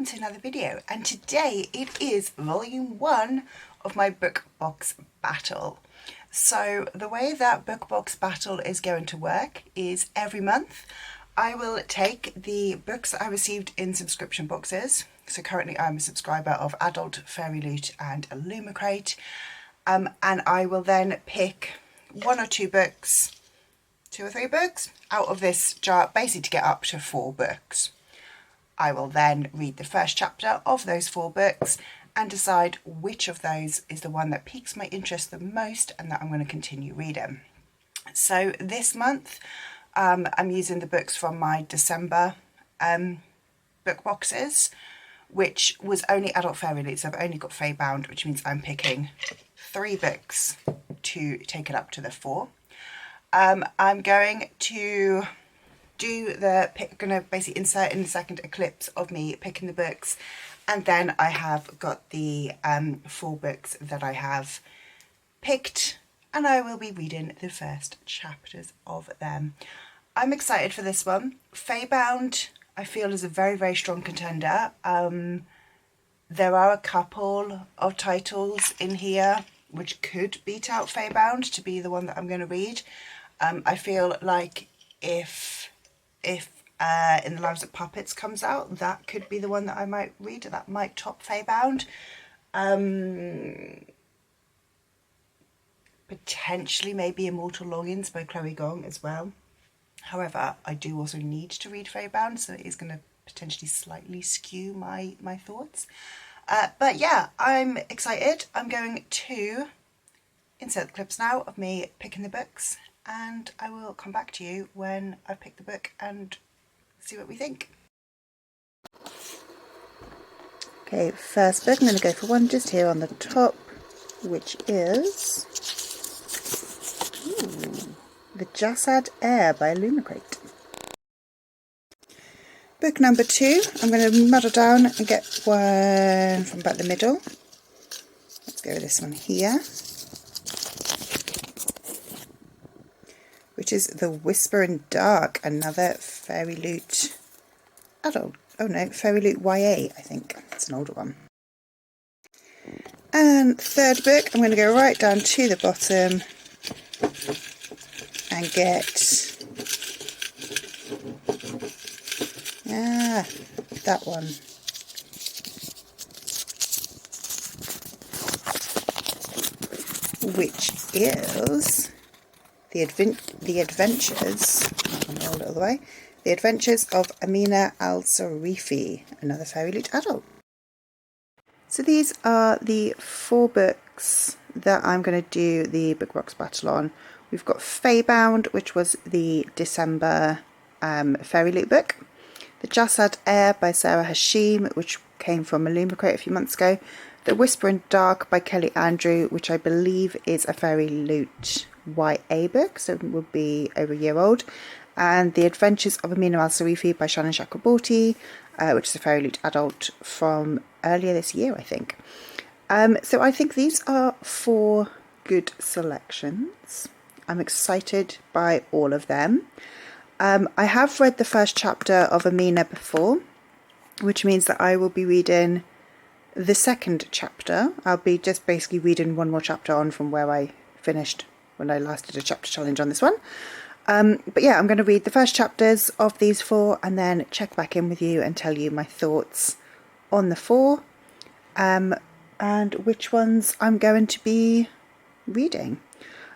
welcome to another video, and today it is volume 1 of my book box battle. So the way that book box battle is going to work is every month I will take the books that I received in subscription boxes. So currently I'm a subscriber of Adult, Fairy Loot and Illumicrate, and I will then pick 1 or 2 books, 2 or 3 books out of this jar, basically to get up to 4 books. I will then read the first chapter of those 4 books and decide which of those is the one that piques my interest the most and that I'm going to continue reading. So this month I'm using the books from my December book boxes, which was only adult fairy loot, so I've only got Fae bound, which means I'm picking 3 books to take it up to the 4. I'm going to basically insert in a second a clips of me picking the books, and then I have got the 4 books that I have picked and I will be reading the first chapters of them. I'm excited for this one. Fae bound I feel is a very, very strong contender. There are a couple of titles in here which could beat out Fae bound to be the one that I'm going to read. I feel like if In the Lives of Puppets comes out, that could be the one that I might read, that might top Fae bound. Potentially maybe Immortal Longings by Chloe Gong as well. However, I do also need to read Fae bound, so it is going to potentially slightly skew my thoughts. But yeah, I'm excited. I'm going to insert the clips now of me picking the books, and I will come back to you when I pick the book and see what we think. Okay, first book, I'm going to go for one just here on the top, which is The Jasad Air by Illumicrate. Book number 2, I'm going to muddle down and get one from about the middle. Let's go with this one here, which is The Whisper in Dark, another Fairy Loot adult. Oh no, Fairy Loot YA, I think. It's an older one. And third book, I'm going to go right down to the bottom and get that one. Which is The Adventures, I'm going to roll it all the way, The Adventures of Amina Al-Sarifi, another Fairy Loot adult. So these are the 4 books that I'm going to do the book box battle on. We've got Fae bound, which was the December Fairy Loot book. The Jasad Air by Sarah Hashim, which came from Illumicrate a few months ago. The Whisper in Dark by Kelly Andrew, which I believe is a Fairy Loot YA book, so it will be over a year old. And The Adventures of Amina Al-Sarifi by Shannon Chakraborty, which is a Fairy Loot adult from earlier this year, I think. So I think these are 4 good selections. I'm excited by all of them. I have read the first chapter of Amina before, which means that I will be reading the second chapter. I'll be just basically reading 1 more chapter on from where I finished when I last did a chapter challenge on this one. But yeah, I'm going to read the first chapters of these 4 and then check back in with you and tell you my thoughts on the 4 and which ones I'm going to be reading.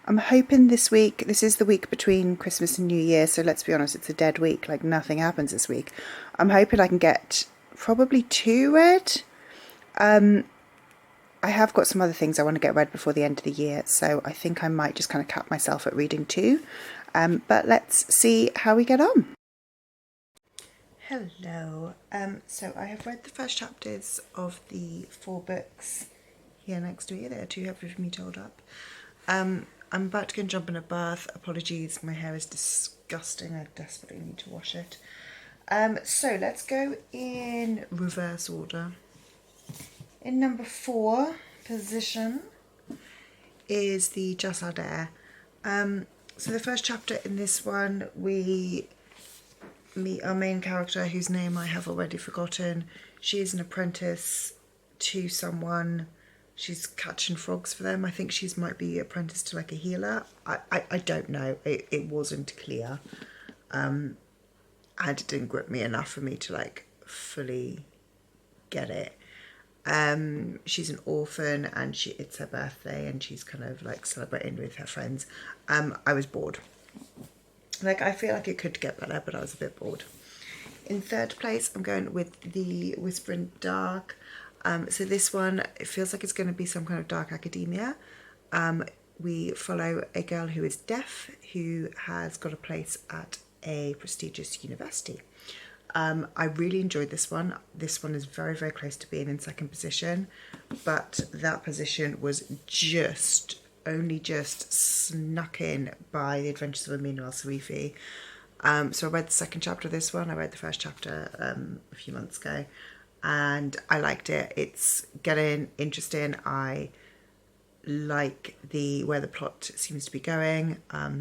I'm hoping this week, this is the week between Christmas and New Year, so let's be honest, it's a dead week, like nothing happens this week. I'm hoping I can get probably 2 read. I have got some other things I want to get read before the end of the year, so I think I might just kind of cap myself at reading 2. But let's see how we get on. Hello. So I have read the first chapters of the 4 books here next to me. There are 2 happy for me to hold up. I'm about to go and jump in a bath. Apologies, my hair is disgusting. I desperately need to wash it. So let's go in reverse order. In number 4 position is the Jasad Air. So the first chapter in this one, we meet our main character, whose name I have already forgotten. She is an apprentice to someone. She's catching frogs for them. I think she's might be apprenticed to like a healer. I don't know. It wasn't clear. And it didn't grip me enough for me to like fully get it. She's an orphan and it's her birthday and she's kind of like celebrating with her friends. I was bored. Like, I feel like it could get better, but I was a bit bored. In third place, I'm going with The Whispering Dark. So this one, it feels like it's going to be some kind of dark academia. We follow a girl who is deaf, who has got a place at a prestigious university. I really enjoyed this one. This one is very, very close to being in second position, but that position was only just snuck in by The Adventures of Amina al-Sarifi. So I read the second chapter of this one. I read the first chapter a few months ago, and I liked it. It's getting interesting. I like where the plot seems to be going. I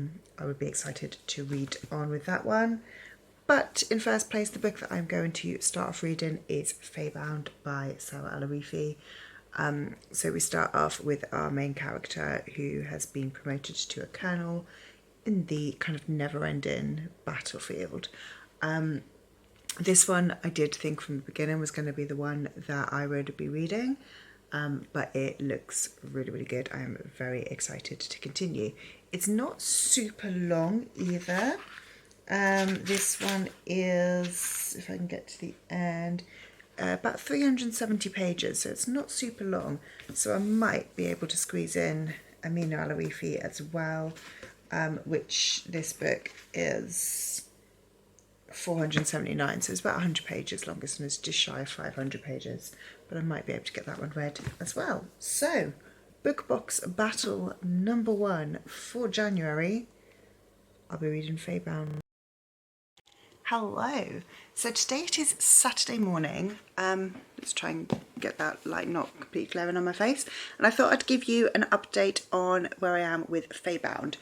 would be excited to read on with that one. But in first place, the book that I'm going to start off reading is Feybound by Sarah Al-Arifi. So we start off with our main character who has been promoted to a colonel in the kind of never-ending battlefield. This one I did think from the beginning was going to be the one that I would be reading, but it looks really, really good. I am very excited to continue. It's not super long either. This one is, if I can get to the end, about 370 pages, so it's not super long. So I might be able to squeeze in Amina al-Arifi as well, which this book is 479, so it's about 100 pages longest and it's just shy of 500 pages, but I might be able to get that one read as well. So, book box battle number 1 for January. I'll be reading Feybound. Hello. So today it is Saturday morning. Let's try and get that light not completely glaring on my face. And I thought I'd give you an update on where I am with Feybound.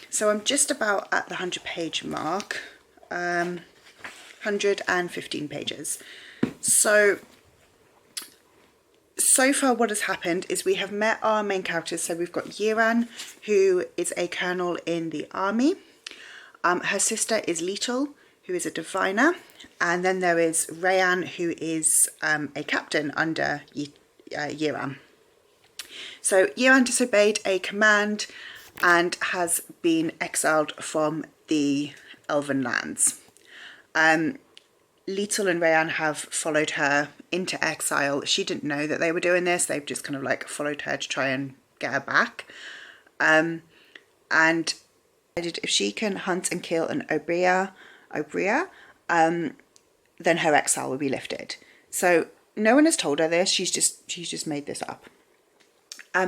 So I'm just about at the 100-page mark. 115 pages. So far what has happened is we have met our main characters. So we've got Yiran, who is a colonel in the army. Her sister is Lital, who is a diviner, and then there is Rayan, who is a captain under Yiran. So Yiran disobeyed a command and has been exiled from the Elven lands. Lital and Rayan have followed her into exile. She didn't know that they were doing this. They've just kind of like followed her to try and get her back. And if she can hunt and kill an Obria, then her exile will be lifted. So no one has told her this. She's just made this up.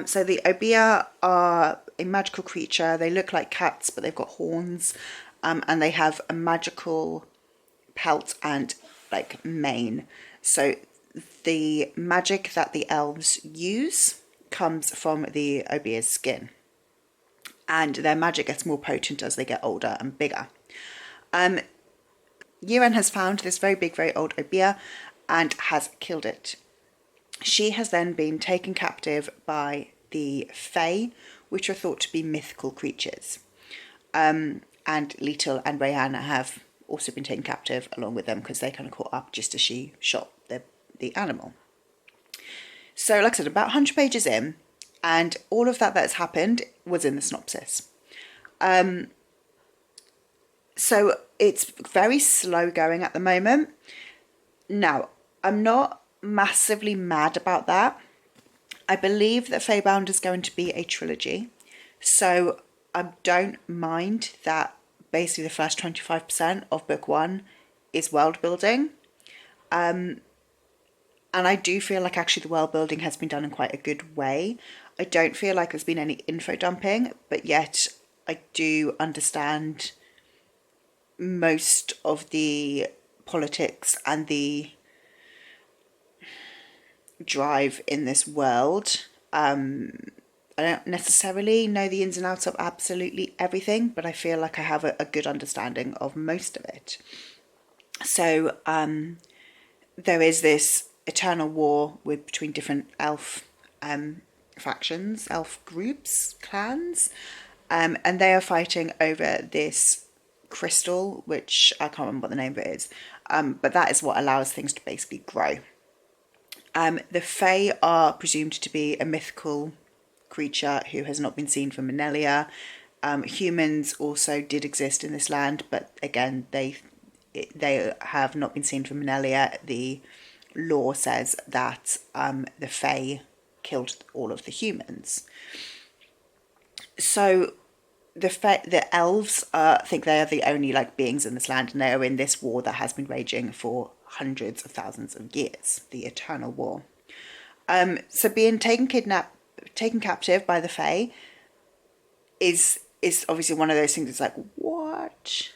So the Obria are a magical creature. They look like cats, but they've got horns, and they have a magical pelt and like mane. So the magic that the elves use comes from the Obria's skin, and their magic gets more potent as they get older and bigger. Yiran has found this very big, very old Obria and has killed it. She has then been taken captive by the Fae, which are thought to be mythical creatures. And Lital and Rayan have also been taken captive along with them because they kind of caught up just as she shot the animal. So like I said, about 100 pages in, and all of that has happened was in the synopsis. So it's very slow going at the moment. Now, I'm not massively mad about that. I believe that Feybound is going to be a trilogy. So I don't mind that basically the first 25% of book 1 is world building. And I do feel like actually the world building has been done in quite a good way. I don't feel like there's been any info dumping, but yet I do understand most of the politics and the drive in this world. I don't necessarily know the ins and outs of absolutely everything, but I feel like I have a good understanding of most of it. So there is this eternal war between different elf factions, elf groups, clans, and they are fighting over this crystal, which I can't remember what the name of it is, but that is what allows things to basically grow. The Fae are presumed to be a mythical creature who has not been seen for millennia. Humans also did exist in this land, but again, they have not been seen for millennia. The lore says that the Fae killed all of the humans. So the elves think they are the only like beings in this land, and they are in this war that has been raging for hundreds of thousands of years, the eternal war. So being taken captive by the Fae is obviously one of those things that's like, what?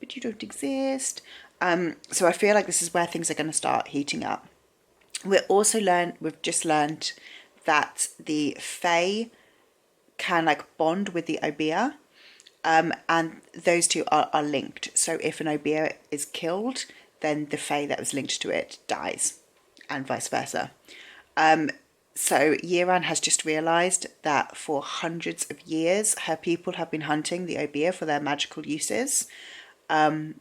But you don't exist. So I feel like this is where things are going to start heating up. We've just learned that the Fae can like bond with the Obeah, and those two are linked. So if an Obeah is killed, then the Fae that was linked to it dies, and vice versa. So Yiran has just realised that for hundreds of years, her people have been hunting the Obeah for their magical uses, and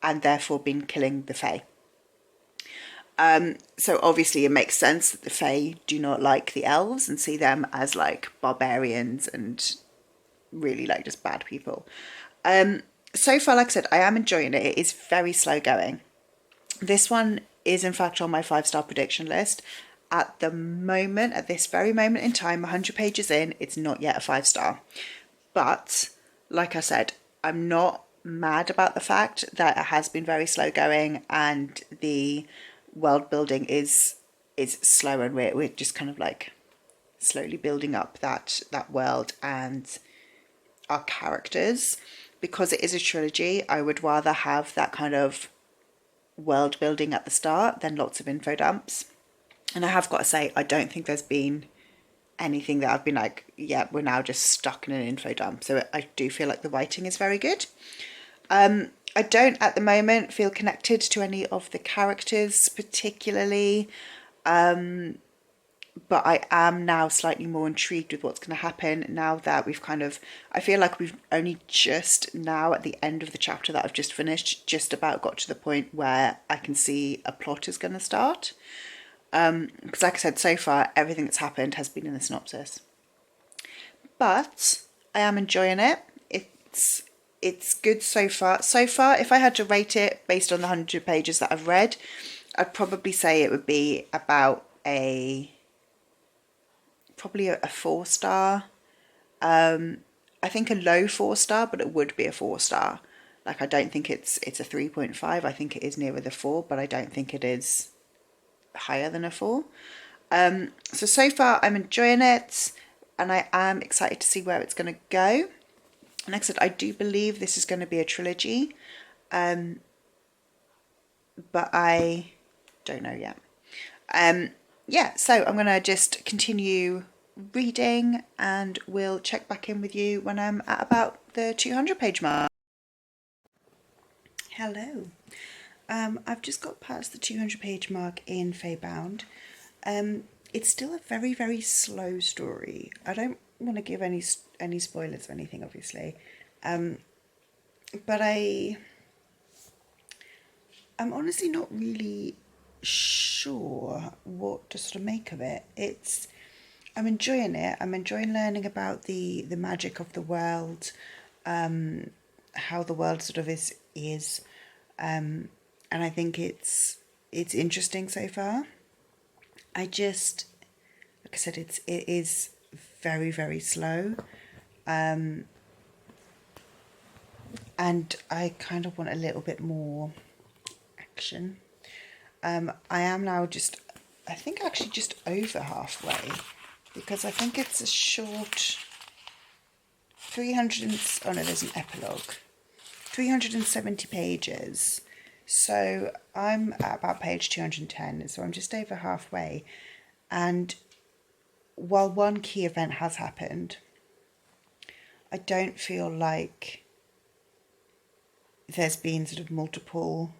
therefore been killing the Fae. So obviously it makes sense that the Fae do not like the elves and see them as like barbarians and really like just bad people. So far, like I said, I am enjoying it. It is very slow going. This one is in fact on my 5-star prediction list. At the moment, at this very moment in time, 100 pages in, it's not yet a 5-star. But like I said, I'm not mad about the fact that it has been very slow going and the world building is slow, and we're just kind of like slowly building up that world and our characters. Because it is a trilogy, I would rather have that kind of world building at the start than lots of info dumps. And I have got to say, I don't think there's been anything that I've been like, yeah, we're now just stuck in an info dump. So I do feel like the writing is very good. I don't at the moment feel connected to any of the characters particularly, but I am now slightly more intrigued with what's going to happen now that I feel like we've only just now at the end of the chapter that I've just finished, just about got to the point where I can see a plot is going to start. Because like I said, so far everything that's happened has been in the synopsis. But I am enjoying it. It's good so far. So far, if I had to rate it based on the 100 pages that I've read, I'd probably say it would be about probably a 4-star. I think a low 4-star, but it would be a 4-star. Like, I don't think it's a 3.5. I think it is nearer the 4, but I don't think it is higher than a 4. So far I'm enjoying it, and I am excited to see where it's going to go. And like I said, I do believe this is going to be a trilogy, but I don't know yet. Yeah, so I'm going to just continue reading, and we'll check back in with you when I'm at about the 200 page mark. Hello. I've just got past the 200 page mark in Faebound. It's still a very, very slow story. I don't want to give any spoilers or anything, obviously. But I'm honestly not really sure what to sort of make of it. I'm enjoying it. I'm enjoying learning about the magic of the world, how the world sort of is. And I think it's interesting so far. Like I said, it is very, very slow. And I kind of want a little bit more action. I am now I think actually just over halfway, because I think it's a short 300 oh no, there's an epilogue. 370 pages. So I'm at about page 210, so I'm just over halfway. And while one key event has happened, I don't feel like there's been sort of multiple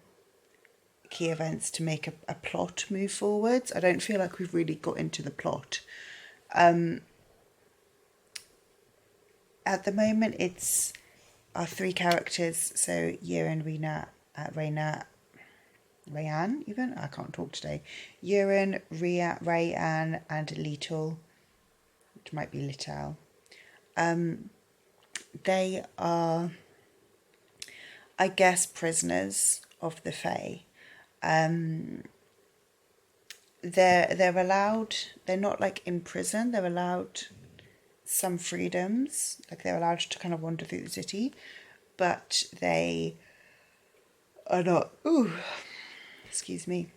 key events to make a plot move forwards. I don't feel like we've really got into the plot. At the moment, it's our three characters, so Yurin, Rayan, even? I can't talk today. Yurin, Rayan, and Lital, which might be Lital. They are, I guess, prisoners of the Fae. They're allowed, they're not like in prison, they're allowed some freedoms, like they're allowed to kind of wander through the city, but they are not, excuse me.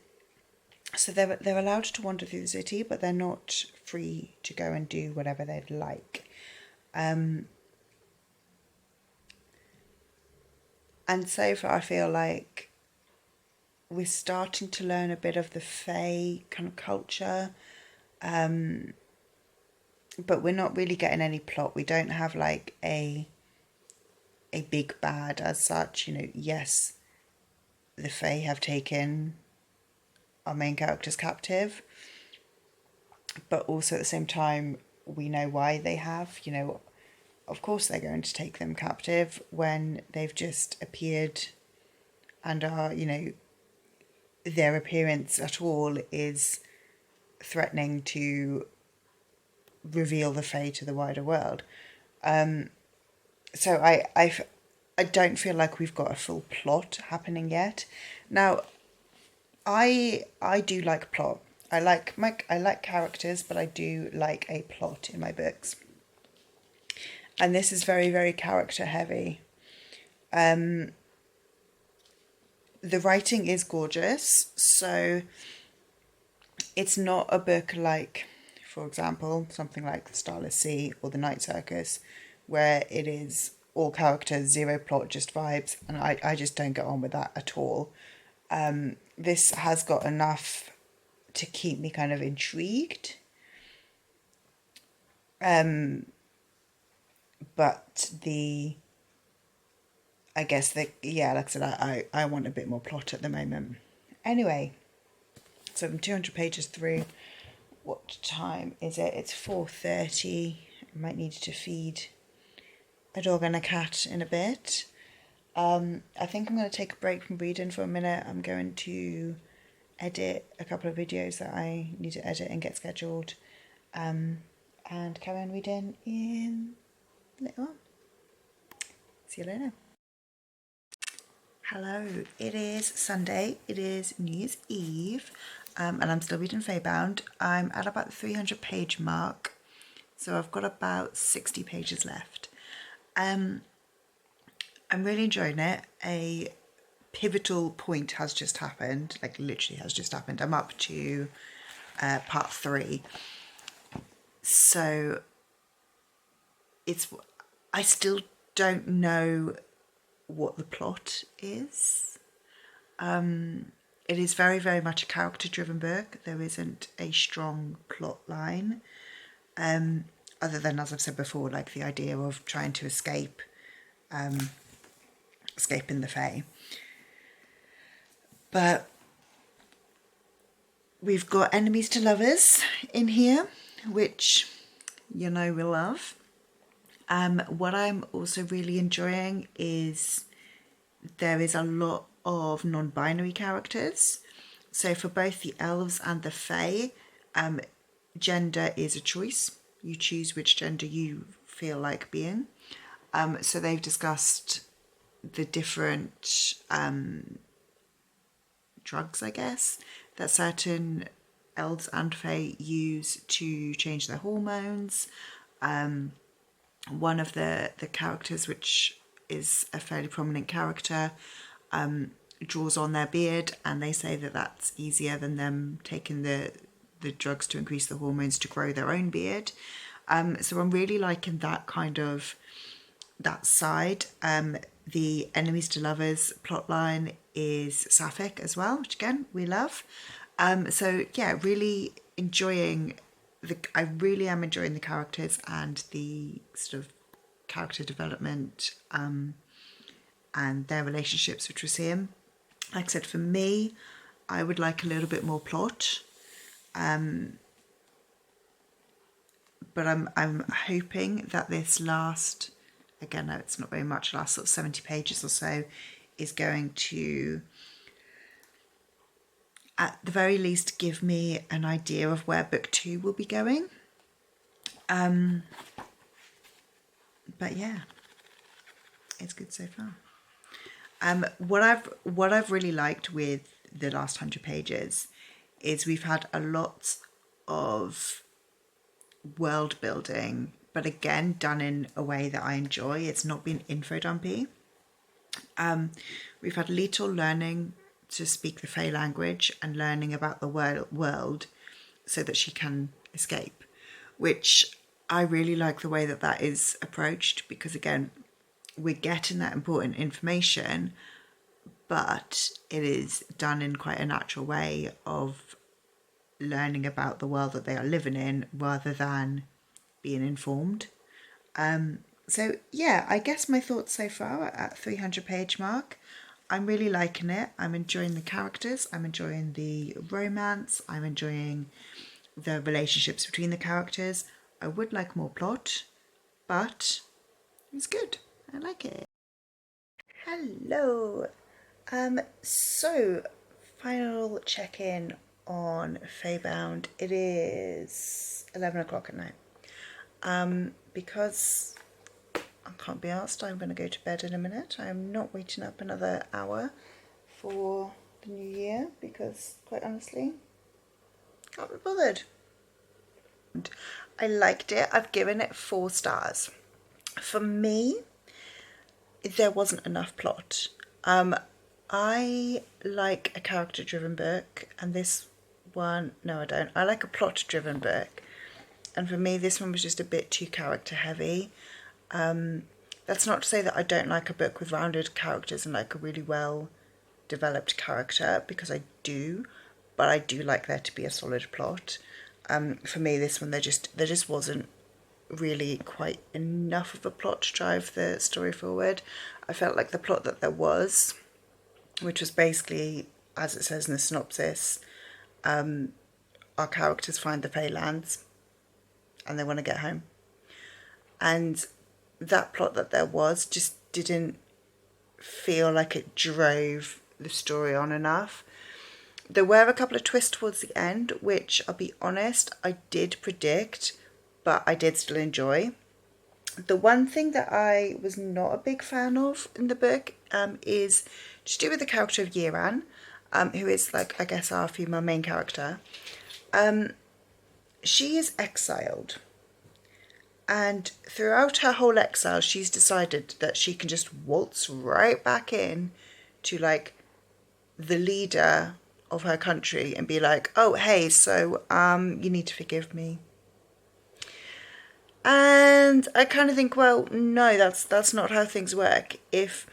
So they're allowed to wander through the city, but they're not free to go and do whatever they'd like. And so far I feel like we're starting to learn a bit of the Fae kind of culture, but we're not really getting any plot. We don't have like a big bad as such. Yes, the Fae have taken our main characters captive, but also at the same time we know why they have. Of course they're going to take them captive when they've just appeared and are, their appearance at all is threatening to reveal the Fae to the wider world. So I don't feel like we've got a full plot happening yet. Now, I do like plot. I like characters, but I do like a plot in my books. And this is very, very character heavy. The writing is gorgeous, so it's not a book like, for example, something like The Starless Sea or The Night Circus, where it is all characters, zero plot, just vibes, and I just don't get on with that at all. This has got enough to keep me kind of intrigued. But like I said, I want a bit more plot at the moment. Anyway, so I'm 200 pages through. What time is it? It's 4:30. I might need to feed a dog and a cat in a bit. I think I'm going to take a break from reading for a minute. I'm going to edit a couple of videos that I need to edit and get scheduled, and carry on reading in a little while. See you later. Hello, it is Sunday, it is New Year's Eve, and I'm still reading Faebound. I'm at about the 300 page mark, so I've got about 60 pages left. I'm really enjoying it. A pivotal point has just happened, like literally has just happened. I'm up to part 3. So I still don't know what the plot is. It is very, very much a character driven book. There isn't a strong plot line, other than, as I've said before, like the idea of trying to escaping the Fae. But we've got enemies to lovers in here, which we love. What I'm also really enjoying is there is a lot of non-binary characters. So for both the elves and the Fae, gender is a choice. You choose which gender you feel like being. So they've discussed the different drugs, I guess, that certain elves and Fae use to change their hormones. One of the characters, which is a fairly prominent character, draws on their beard, and they say that that's easier than them taking the drugs to increase the hormones to grow their own beard. So I'm really liking that side. The enemies to lovers plotline is sapphic as well, which again we love. So yeah, really enjoying I really am enjoying the characters and the sort of character development and their relationships, which we're seeing. Like I said, for me, I would like a little bit more plot. But I'm hoping that this last, again, no, it's not very much, last sort of 70 pages or so, is going to, at the very least, give me an idea of where book 2 will be going. But yeah, it's good so far. What I've really liked with the last 100 pages is we've had a lot of world building, but again done in a way that I enjoy. It's not been info dumpy. We've had Little learning to speak the Fae language and learning about the world so that she can escape, which I really like the way that that is approached, because again, we're getting that important information, but it is done in quite a natural way of learning about the world that they are living in rather than being informed. So yeah, I guess my thoughts so far at 300 page mark. I'm really liking it. I'm enjoying the characters. I'm enjoying the romance. I'm enjoying the relationships between the characters. I would like more plot, but it's good. I like it. Hello. So final check-in on Feybound. It is 11 o'clock at night. Because I can't be asked, I'm going to go to bed in a minute. I'm not waiting up another hour for the new year because, quite honestly, can't be bothered. I liked it. I've given it 4 stars. For me, there wasn't enough plot. I like a character-driven book, and this one, no, I don't. I like a plot-driven book, and for me, this one was just a bit too character-heavy. That's not to say that I don't like a book with rounded characters and like a really well-developed character, because I do, but I do like there to be a solid plot. For me, this one, there just wasn't really quite enough of a plot to drive the story forward. I felt like the plot that there was, which was basically, as it says in the synopsis, our characters find the Feylands and they want to get home. And that plot that there was just didn't feel like it drove the story on enough. There were a couple of twists towards the end, which, I'll be honest, I did predict, but I did still enjoy. The one thing that I was not a big fan of in the book is to do with the character of Yiran, who is, like, I guess our female main character. She is exiled, and throughout her whole exile, she's decided that she can just waltz right back in to, like, the leader of her country and be like, oh, hey, so you need to forgive me. And I kind of think, well, no, that's not how things work. If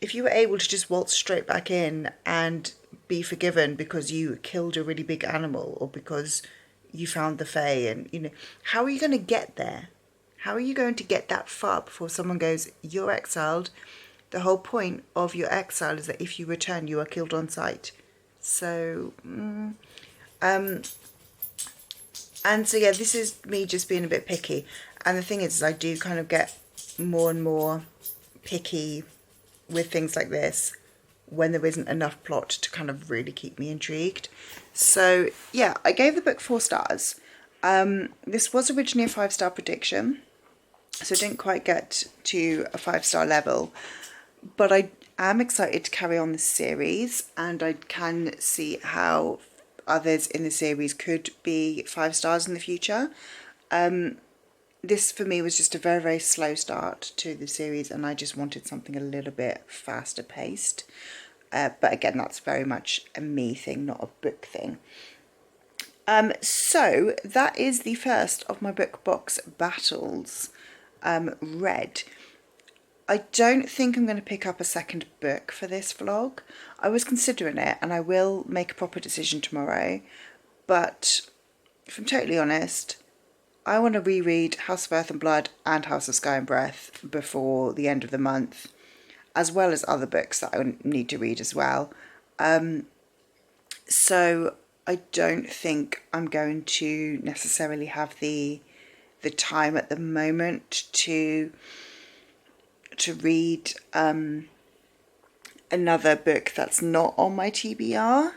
you were able to just waltz straight back in and be forgiven because you killed a really big animal or because you found the Fae, and, you know, how are you going to get there? How are you going to get that far before someone goes, you're exiled? The whole point of your exile is that if you return, you are killed on sight. So, and so yeah, this is me just being a bit picky. And the thing is I do kind of get more and more picky with things like this when there isn't enough plot to kind of really keep me intrigued. So yeah, I gave the book 4 stars. This was originally a 5-star prediction, so I didn't quite get to a 5-star level, but I am excited to carry on this series, and I can see how others in the series could be 5 stars in the future. This for me was just a very, very slow start to the series, and I just wanted something a little bit faster paced. But again, that's very much a me thing, not a book thing. So that is the first of my book box battles read. I don't think I'm going to pick up a second book for this vlog. I was considering it, and I will make a proper decision tomorrow. But if I'm totally honest, I want to reread House of Earth and Blood and House of Sky and Breath before the end of the month, as well as other books that I need to read as well. So I don't think I'm going to necessarily have the time at the moment to read another book that's not on my TBR,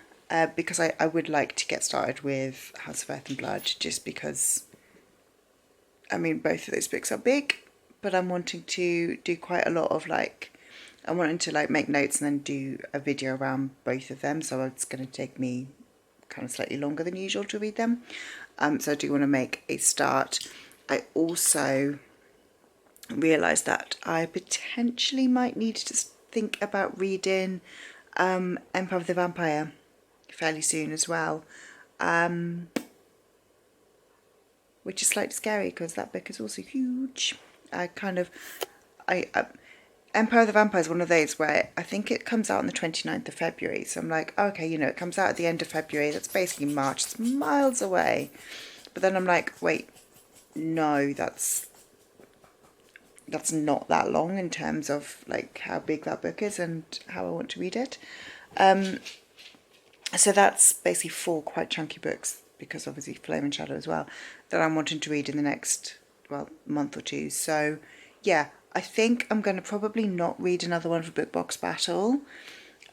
because I would like to get started with House of Earth and Blood, just because, I mean, both of those books are big, but I'm wanting to do quite a lot of I'm wanting to make notes and then do a video around both of them, so it's going to take me kind of slightly longer than usual to read them. So I do want to make a start. I also realised that I potentially might need to think about reading Empire of the Vampire fairly soon as well, which is slightly scary because that book is also huge. Empire of the Vampire is one of those where I think it comes out on the 29th of February. So I'm like, okay, it comes out at the end of February. That's basically March. It's miles away. But then I'm like, wait, no, that's not that long in terms of how big that book is and how I want to read it. So that's basically 4 quite chunky books, because obviously Flame and Shadow as well, that I'm wanting to read in the next, month or two. So yeah, I think I'm going to probably not read another one for Book Box Battle,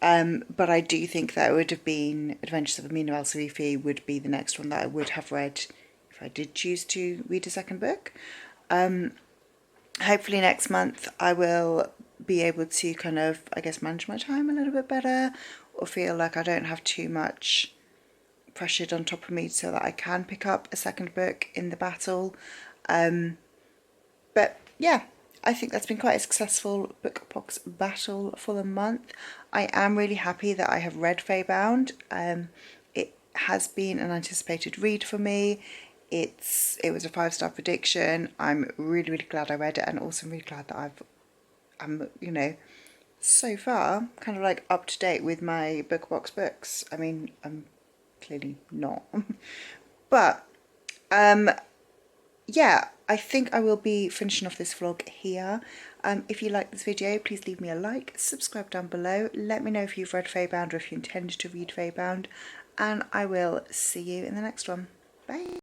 but I do think that it would have been Adventures of Amina Al-Sarifi would be the next one that I would have read if I did choose to read a second book. Hopefully next month I will be able to kind of, I guess, manage my time a little bit better, or feel like I don't have too much pressured on top of me, so that I can pick up a second book in the battle. But yeah, I think that's been quite a successful Book Box Battle for the month. I am really happy that I have read Fairbound. It has been an anticipated read for me. It was a 5-star prediction. I'm really, really glad I read it, and also I'm really glad that I'm so far kind of up to date with my Book Box books. I mean, I'm clearly not. But yeah, I think I will be finishing off this vlog here. If you like this video, please leave me a like, subscribe down below, let me know if you've read Fairbound or if you intend to read Fairbound, and I will see you in the next one. Bye!